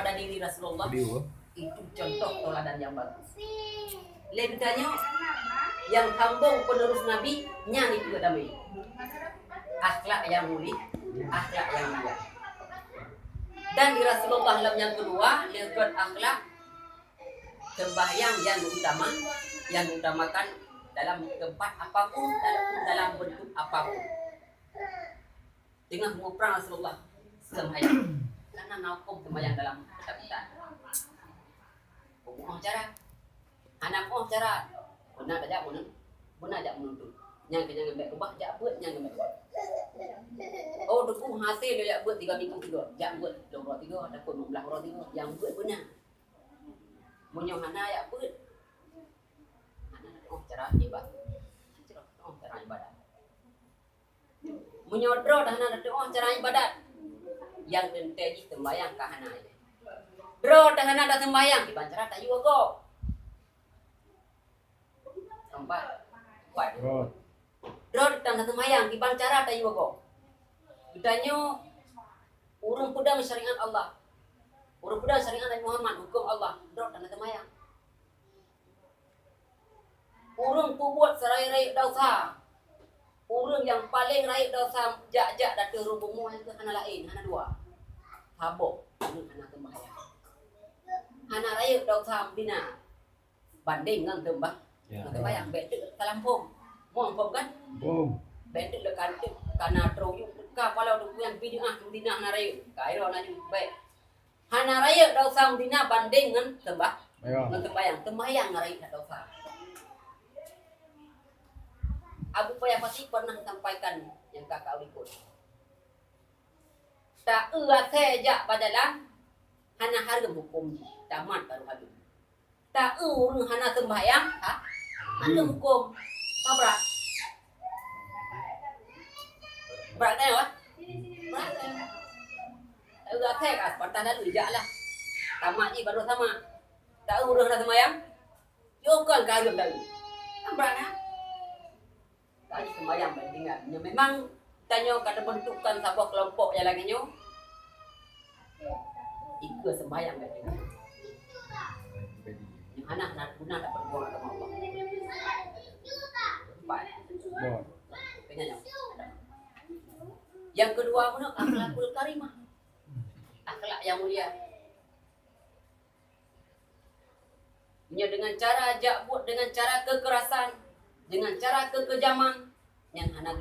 pada diri Rasulullah itu contoh teladan yang bagus. Lain bertanya yang kambung penerus Nabi nyanyi juga damai. Akhlak yang mulia, akhlak yang mulia. Dan di Rasulullah yang kedua, lihat akhlak sembahyang yang utama, yang utamakan dalam tempat apapun, dalam bentuk apapun. Dengan menguprang Rasulullah sembahyang, karena naukum sembahyang dalam ketakutan. Pokok cara, anak cara, benar aja menuntut. Yang kena ngambil ubah, jak buat, yang ngambil buat. Oh, dukung hasil dia jak buat 3 minggu tiga, jak buat 23, takut 16 yang buat benar. Munyo hana ya buat. Hana cara ibadah. Cara ibadah. Munyo dro dah hana cara ibadat. Yang tentegi sembahyang ka hana. Dro dah hana dah sembahyang di bancara tak yu go. Empat. Dro dah sembahyang di bancara tak yu go. Ditanya urang pedang syariat Allah. Urang pedang syariat Nabi Muhammad hukum Allah. Dro dah sembahyang. Urang buat serai-rai dosa. Urang yang paling rai dosa jak-jak datang rumahmu itu hana lain, hana dua. Habok, hana sembahyang. Hana rai dosa bina. Banding dengan tembak. Sembahyang betul kalampung. Mau kan? Betul dekat karena teruyuk ka kalau yang bid'ah bid'ah hana rai. Kairo na ju baik. Hana rai dosa bina banding dengan tembak. Dengan sembahyang rai dosa. Abu Payah pasti pernah sampaikan yang kakak ikut. Tak sejak padalah hana harga hukum tamat baru habis. Tak hana sembahyang, hana hukum. Apa berat? Berat kan ya? Berat kan? Tak sejak patah dah dulu lah. Tamat ni baru sama. Tak hana sembahyang. Yokan kagum dah. Kan berat kan? Tadi sembahyang bandingan. Memang tanya kada bentukan sebuah kelompok yang lagi nyo. Ikut sembahyang bandingan. Yang anak guna tak berbuang agama Allah. Empat. Yang kedua pun akhlakul karimah. Akhlak yang mulia. Dengan cara ajak buat, dengan cara kekerasan, dengan cara kekejaman yang hana